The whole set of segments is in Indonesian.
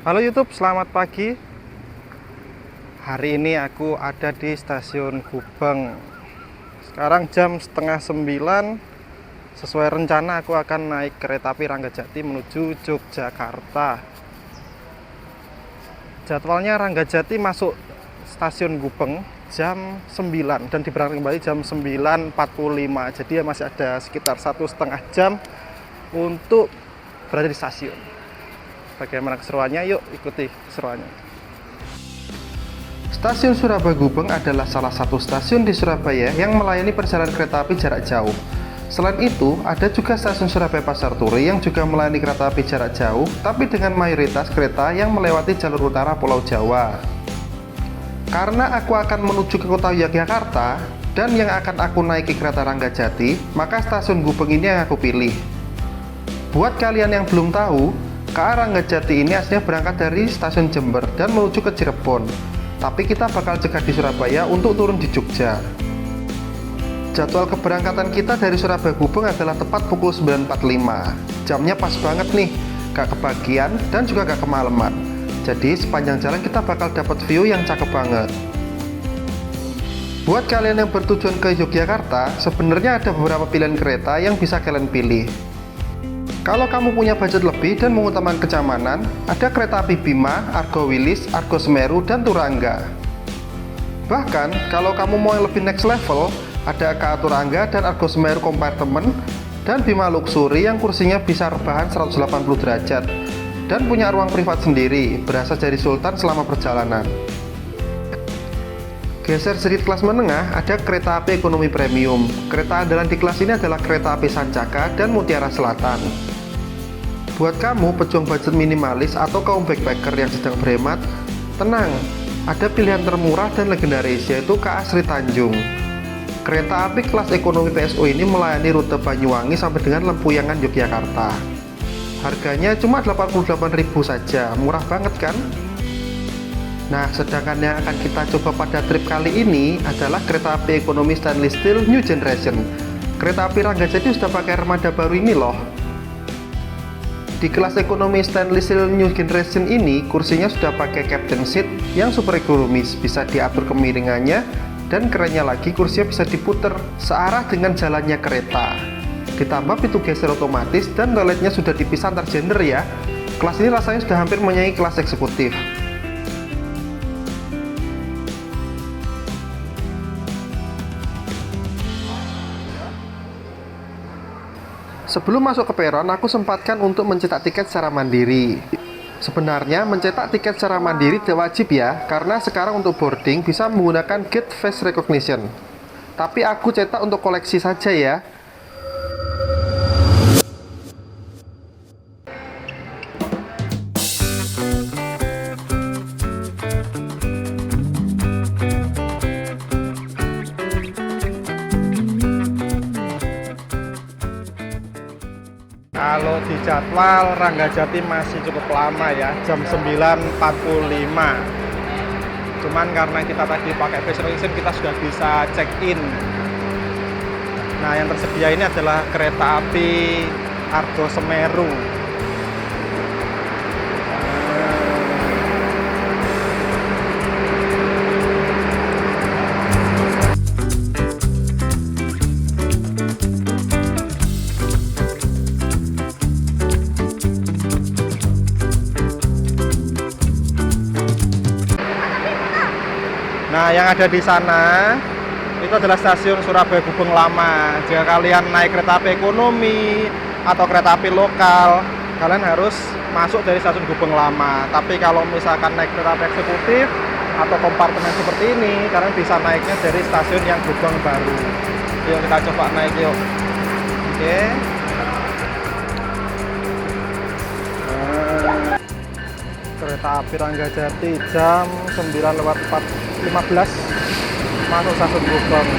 Halo YouTube, selamat pagi. Hari ini aku ada di stasiun Gubeng. Sekarang jam setengah 9. Sesuai rencana aku akan naik kereta api Ranggajati menuju Yogyakarta. Jadwalnya Ranggajati masuk stasiun Gubeng jam 9 dan diberangkatkan kembali jam 9.45. Jadi ya masih ada sekitar 1,5 jam untuk berada di stasiun. Bagaimana keseruannya? Yuk ikuti keseruannya. Stasiun Surabaya Gubeng adalah salah satu stasiun di Surabaya yang melayani perjalanan kereta api jarak jauh. Selain itu, ada juga stasiun Surabaya Pasar Turi yang juga melayani kereta api jarak jauh, tapi dengan mayoritas kereta yang melewati jalur utara Pulau Jawa. Karena aku akan menuju ke kota Yogyakarta dan yang akan aku naiki kereta Ranggajati, maka stasiun Gubeng ini yang aku pilih. Buat kalian yang belum tahu, KA Ranggajati ini aslinya berangkat dari stasiun Jember dan menuju ke Cirebon. Tapi kita bakal cegat di Surabaya untuk turun di Jogja. Jadwal keberangkatan kita dari Surabaya Gubeng adalah tepat pukul 9.45. Jamnya pas banget nih, gak kebagian dan juga gak kemalaman. Jadi sepanjang jalan kita bakal dapat view yang cakep banget. Buat kalian yang bertujuan ke Yogyakarta, sebenarnya ada beberapa pilihan kereta yang bisa kalian pilih. Kalau kamu punya budget lebih dan mengutamakan kenyamanan, ada kereta api Bima, Argo Wilis, Argo Semeru, dan Turangga. Bahkan, kalau kamu mau yang lebih next level, ada KA Turangga dan Argo Semeru Compartment, dan Bima Luxury yang kursinya bisa rebahan 180 derajat, dan punya ruang privat sendiri, berasa jadi sultan selama perjalanan. Geser sedikit kelas menengah, ada kereta api ekonomi premium. Kereta andalan di kelas ini adalah kereta api Sancaka dan Mutiara Selatan. Buat kamu pejuang budget minimalis atau kaum backpacker yang sedang berhemat, tenang, ada pilihan termurah dan legendaris yaitu KA Sri Tanjung. Kereta api kelas ekonomi PSO ini melayani rute Banyuwangi sampai dengan Lempuyangan, Yogyakarta. Harganya cuma 88.000 saja, murah banget kan? Nah, sedangkan yang akan kita coba pada trip kali ini adalah kereta api ekonomi stainless steel New Generation. Kereta api Ranggajati sudah pakai armada baru ini loh. Di kelas ekonomi stainless steel New Generation ini, kursinya sudah pakai captain seat yang super ekonomis, bisa diatur kemiringannya, dan kerennya lagi kursinya bisa diputer searah dengan jalannya kereta. Ditambah pintu geser otomatis dan toiletnya sudah dipisah antar gender ya. Kelas ini rasanya sudah hampir menyaingi kelas eksekutif. Sebelum masuk ke peron, aku sempatkan untuk mencetak tiket secara mandiri. Sebenarnya mencetak tiket secara mandiri tidak wajib ya, karena sekarang untuk boarding bisa menggunakan gate face recognition. Tapi aku cetak untuk koleksi saja ya. Kalau di jadwal Ranggajati masih cukup lama ya, jam 9.45. Cuman karena kita tadi pakai face recognition, kita sudah bisa check in. Nah, yang tersedia ini adalah kereta api Argo Semeru. Nah, yang ada di sana itu adalah stasiun Surabaya Gubeng lama. Jika kalian naik kereta api ekonomi atau kereta api lokal, kalian harus masuk dari stasiun Gubeng lama. Tapi kalau misalkan naik kereta api eksekutif atau kompartemen seperti ini, kalian bisa naiknya dari stasiun yang Gubeng baru. Yuk kita coba naik yuk. Oke. Kereta api Ranggajati jam 9.15 masuk stasiun Gubeng.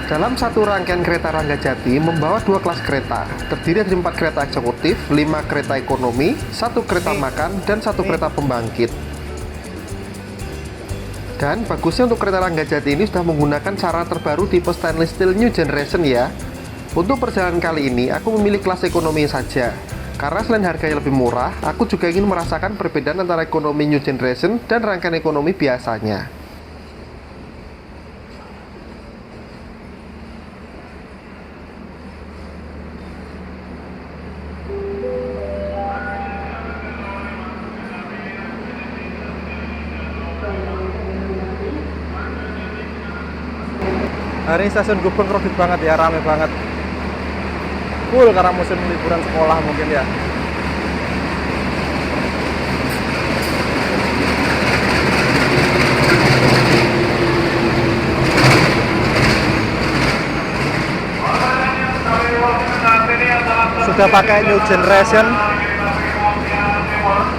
Dalam satu rangkaian kereta Ranggajati membawa 2 kelas kereta, terdiri dari 4 kereta eksekutif, 5 kereta ekonomi, 1 kereta makan, dan 1 kereta pembangkit. Dan bagusnya untuk kereta Ranggajati ini sudah menggunakan cara terbaru tipe stainless steel new generation ya. Untuk perjalanan kali ini, aku memilih kelas ekonomi saja. Karena selain harganya lebih murah, aku juga ingin merasakan perbedaan antara ekonomi new generation dan rangkaian ekonomi biasanya. Hari ini stasiun Gubeng crowded banget ya, rame banget. Full karena musim liburan sekolah mungkin ya. Sudah pakai new generation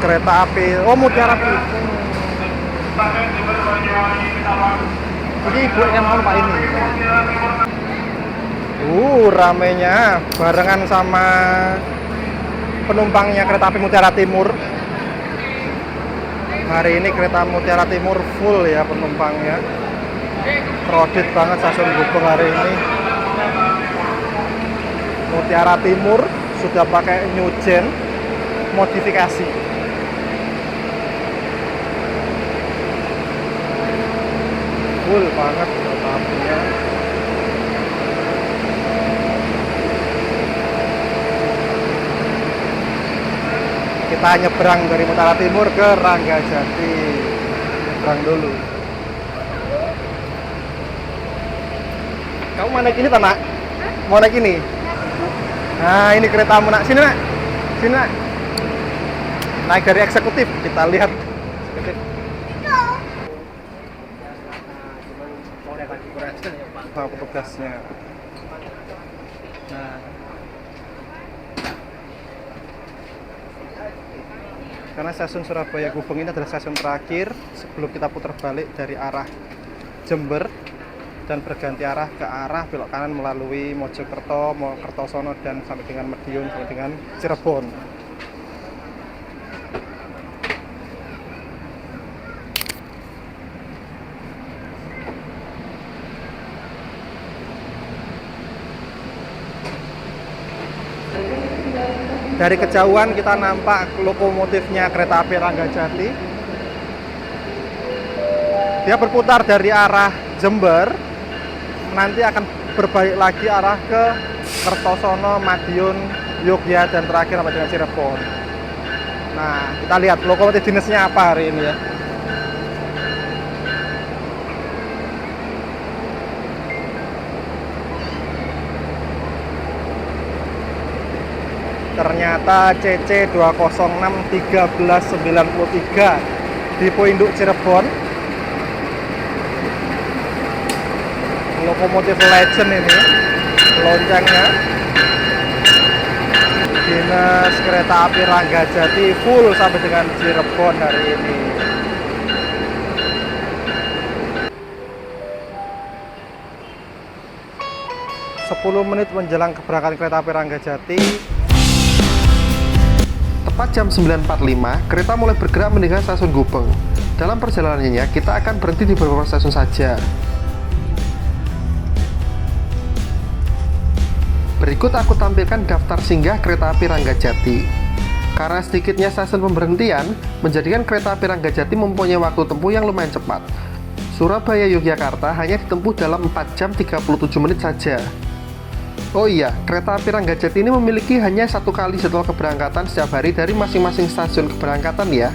kereta api. Oh, Mutiara Pitung. Ini ibu yang mau Pak ini. Ramenya barengan sama penumpangnya kereta api Mutiara Timur. Hari ini kereta Mutiara Timur full ya penumpangnya. Crowded banget stasiun Gubeng hari ini. Mutiara Timur sudah pakai new gen modifikasi. Full banget kereta apinya. Kita nyebrang dari Mutiara Timur ke Ranggajati. Nyebrang dulu. Kamu mau naik ini tak, Nak? Mau naik ini? Nah, ini keretamu, Nak. Sini, Nak. Sini, Nak. Naik dari eksekutif. Kita lihat eksekutif. Nah, petugasnya. Nah. Karena stasiun Surabaya Gubeng ini adalah stasiun terakhir sebelum kita putar balik dari arah Jember dan berganti arah ke arah belok kanan melalui Mojokerto, Kertosono dan sampai dengan Madiun sampai dengan Cirebon. Dari kejauhan kita nampak lokomotifnya kereta api Ranggajati. Dia berputar dari arah Jember, nanti akan berbalik lagi arah ke Kertosono, Madiun, Yogyakarta dan terakhir sampai dengan Cirebon. Nah, kita lihat lokomotif jenisnya apa hari ini ya. Ternyata CC 206 1393 tipe induk Cirebon. Lokomotif legend ini, loncengnya. Dinas kereta api Ranggajati full sampai dengan Cirebon hari ini. Sepuluh menit menjelang keberangkatan kereta api Ranggajati. Tepat jam 9.45, kereta mulai bergerak meninggalkan stasiun Gubeng. Dalam perjalanannya, kita akan berhenti di beberapa stasiun saja. Berikut aku tampilkan daftar singgah kereta api Ranggajati. Karena sedikitnya stasiun pemberhentian, menjadikan kereta api Ranggajati mempunyai waktu tempuh yang lumayan cepat. Surabaya Yogyakarta hanya ditempuh dalam 4 jam 37 menit saja. Oh iya, kereta api Ranggajati ini memiliki hanya satu kali jadwal keberangkatan setiap hari dari masing-masing stasiun keberangkatan ya.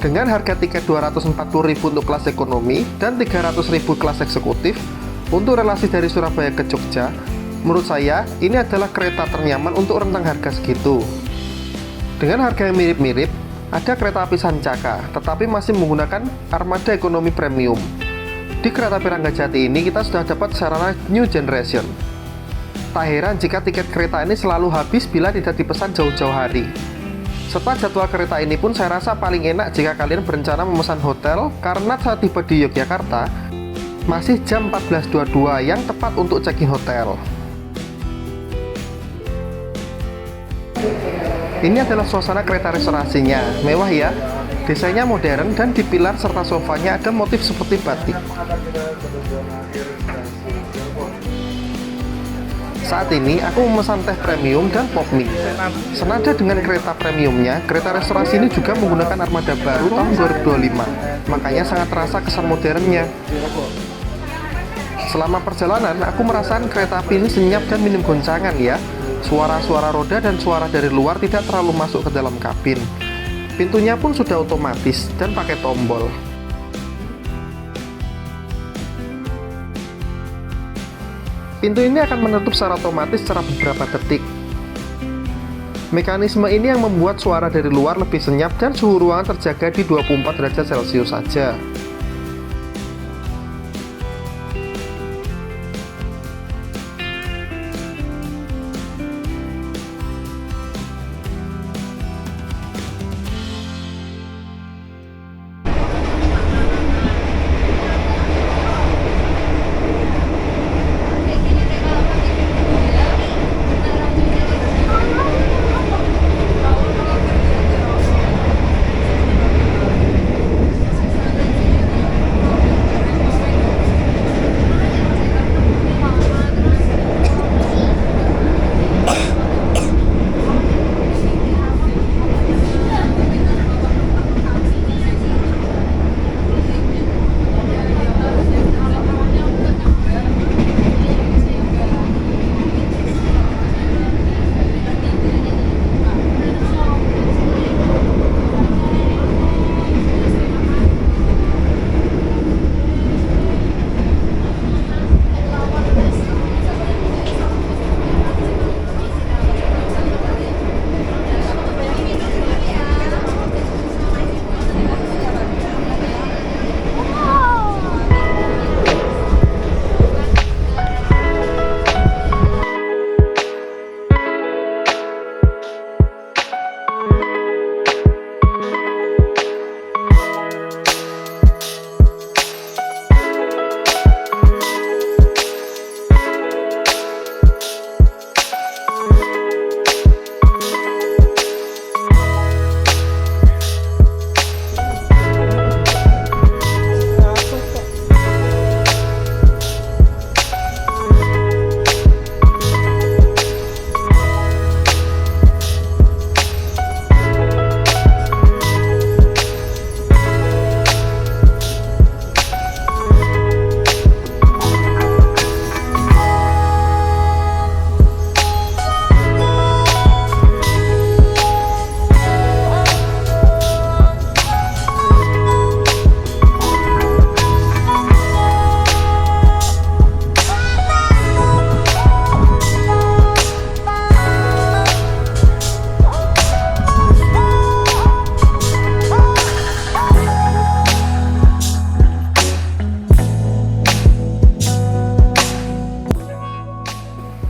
Dengan harga tiket 240.000 untuk kelas ekonomi dan 300.000 kelas eksekutif, untuk relasi dari Surabaya ke Jogja, menurut saya ini adalah kereta ternyaman untuk rentang harga segitu. Dengan harga yang mirip-mirip, ada kereta api Sancaka, tetapi masih menggunakan armada ekonomi premium. Di kereta api Ranggajati ini kita sudah dapat sarana new generation. Tak heran jika tiket kereta ini selalu habis bila tidak dipesan jauh-jauh hari. Serta jadwal kereta ini pun saya rasa paling enak jika kalian berencana memesan hotel, karena saat tiba di Yogyakarta masih jam 14.22 yang tepat untuk check-in hotel. Ini adalah suasana kereta restorasinya, mewah ya. Desainnya modern dan di pilar serta sofanya ada motif seperti batik. Saat ini aku memesan teh premium dan pop mie. Senada dengan kereta premiumnya, kereta restorasi ini juga menggunakan armada baru tahun 2025. Makanya sangat terasa kesan modernnya. Selama perjalanan, aku merasakan kereta api ini senyap dan minim goncangan ya. Suara-suara roda dan suara dari luar tidak terlalu masuk ke dalam kabin. Pintunya pun sudah otomatis dan pakai tombol. Pintu ini akan menutup secara otomatis secara beberapa detik. Mekanisme ini yang membuat suara dari luar lebih senyap dan suhu ruangan terjaga di 24 derajat Celcius saja.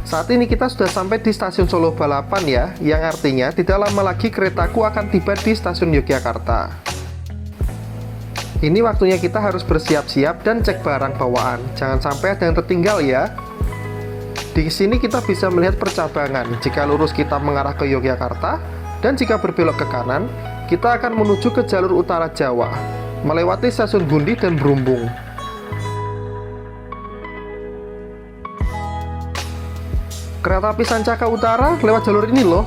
Saat ini kita sudah sampai di stasiun Solo Balapan ya, yang artinya tidak lama lagi keretaku akan tiba di stasiun Yogyakarta. Ini waktunya kita harus bersiap-siap dan cek barang bawaan, jangan sampai ada yang tertinggal ya. Di sini kita bisa melihat percabangan, jika lurus kita mengarah ke Yogyakarta, dan jika berbelok ke kanan, kita akan menuju ke jalur utara Jawa, melewati stasiun Gundi dan Brumbung. Kereta api Sancaka Utara lewat jalur ini loh.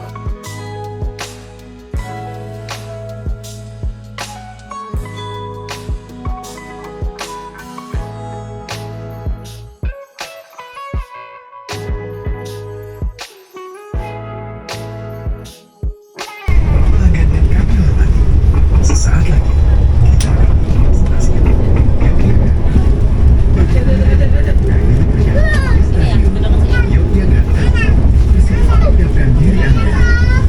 Langganan kami hormati, sesaat lagi kita akan menuju stasiun Yogyakarta. Yogyakarta, siapkan diri Anda,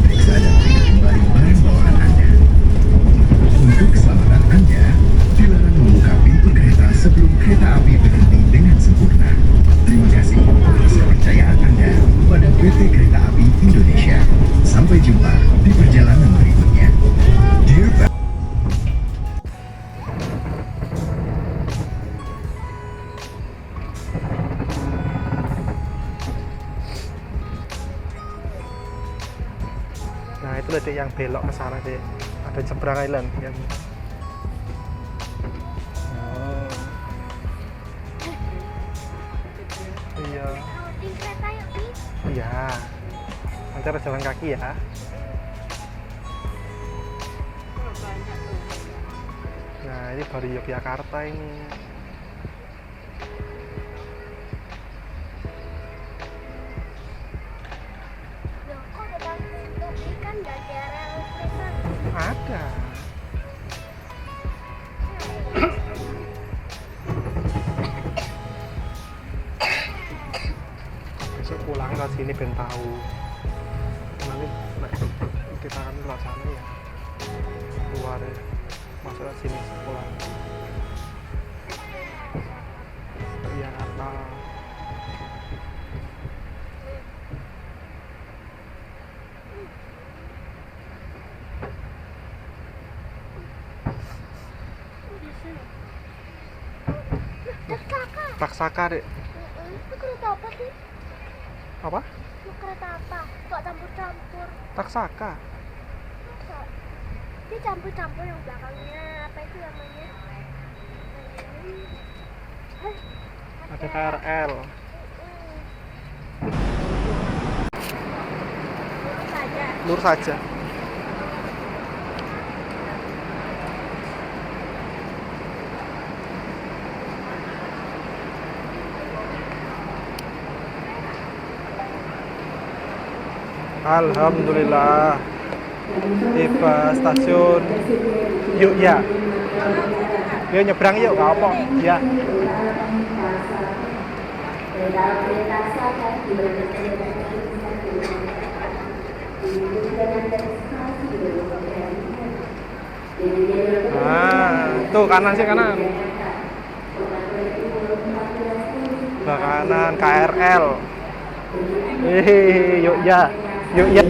periksa dan cek kembali barang bawaan Anda. Untuk keselamatan Anda, dilarang membuka pintu kereta sebelum kereta api berhenti dengan sempurna. Terima kasih atas kepercayaan Anda pada PT Kereta Api Indonesia. Sampai jumpa di perjalanan berikutnya. Dear Nah itu dek yang belok ke sana dek, ada Jebrang Island yang Iya. Nanti harus jalan kaki ya. Nah, ini baru Yogyakarta ini. Loh, kok depan ini kan nggak ada rel kereta? Ada. Besok pulang ke sini ben tahu. Nanti kita akan ke sana ya. Keluar ya. Masuk ke sini pulang. Iya, apa? Taksaka. Taksaka, Dek. Itu kereta apa sih? Apa? Itu kereta apa? Kok campur-campur? Taksaka. Masa? Dia campur-campur yang belakangnya. Apa itu namanya? Hah? Ada KRL. Lurus saja. Lurus saja. Alhamdulillah. Tiba stasiun yuk ya. Yuk nyebrang yuk, nggak apa. Ya. Nah, tuh kanan sih kanan. Sebelah kanan KRL. Yuk ya. Yuk ya.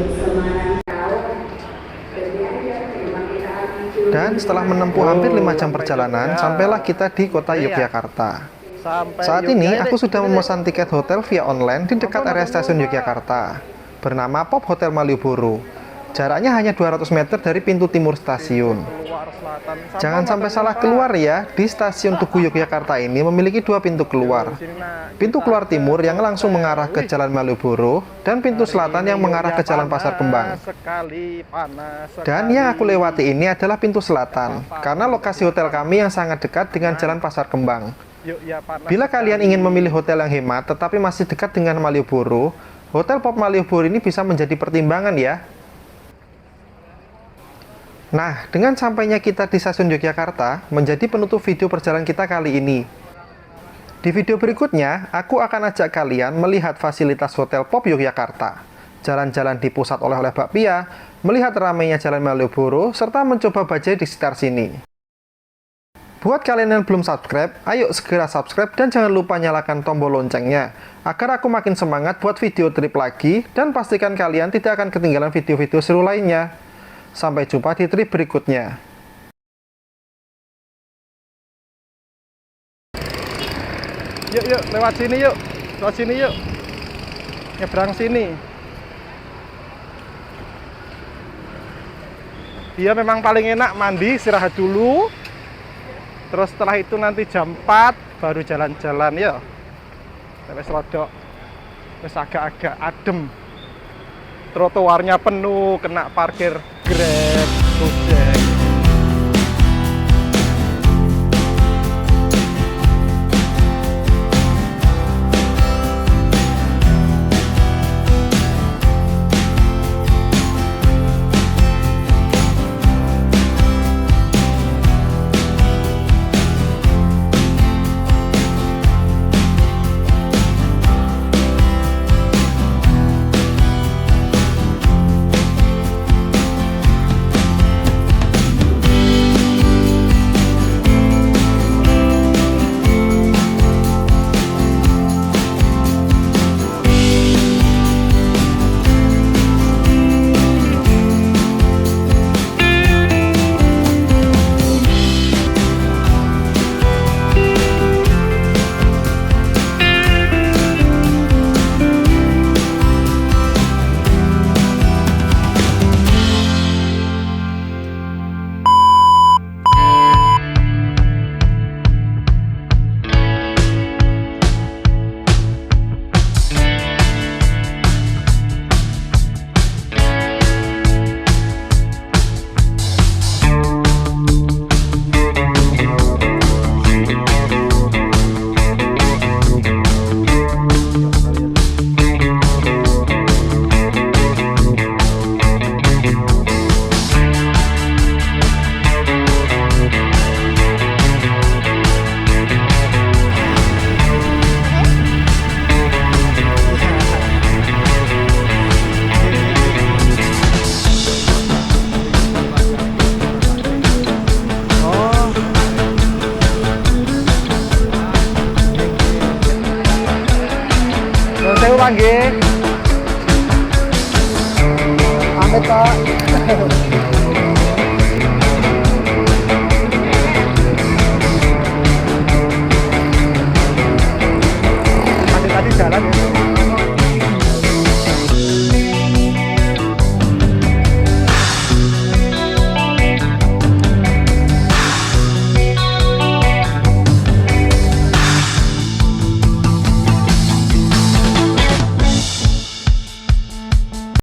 Dan setelah menempuh hampir 5 jam perjalanan, sampailah kita di kota Yogyakarta. Saat ini aku sudah memesan tiket hotel via online di dekat area stasiun Yogyakarta, bernama Pop Hotel Malioboro. Jaraknya hanya 200 meter dari pintu timur stasiun. Jangan sampai salah keluar ya, di stasiun Tugu Yogyakarta ini memiliki 2 pintu keluar. Pintu keluar timur yang langsung mengarah ke Jalan Malioboro, dan pintu selatan yang mengarah ke Jalan Pasar Kembang. Dan yang aku lewati ini adalah pintu selatan, karena lokasi hotel kami yang sangat dekat dengan Jalan Pasar Kembang. Bila kalian ingin memilih hotel yang hemat tetapi masih dekat dengan Malioboro, Hotel Pop Malioboro ini bisa menjadi pertimbangan ya. Nah, dengan sampainya kita di stasiun Yogyakarta, menjadi penutup video perjalanan kita kali ini. Di video berikutnya, aku akan ajak kalian melihat fasilitas Hotel Pop Yogyakarta, jalan-jalan di pusat oleh-oleh bakpia, melihat ramainya Jalan Malioboro, serta mencoba bajai di sekitar sini. Buat kalian yang belum subscribe, ayo segera subscribe dan jangan lupa nyalakan tombol loncengnya, agar aku makin semangat buat video trip lagi, dan pastikan kalian tidak akan ketinggalan video-video seru lainnya. Sampai jumpa di trip berikutnya. Yuk, lewat sini yuk. Lewat sini yuk. Nyebrang sini. Dia memang paling enak mandi, istirahat dulu. Terus setelah itu nanti jam 4 baru jalan-jalan ya. Wes rodok. Wes agak-agak adem. Trotoarnya penuh, kena parkir Grab, Gojek. Pamit Pak.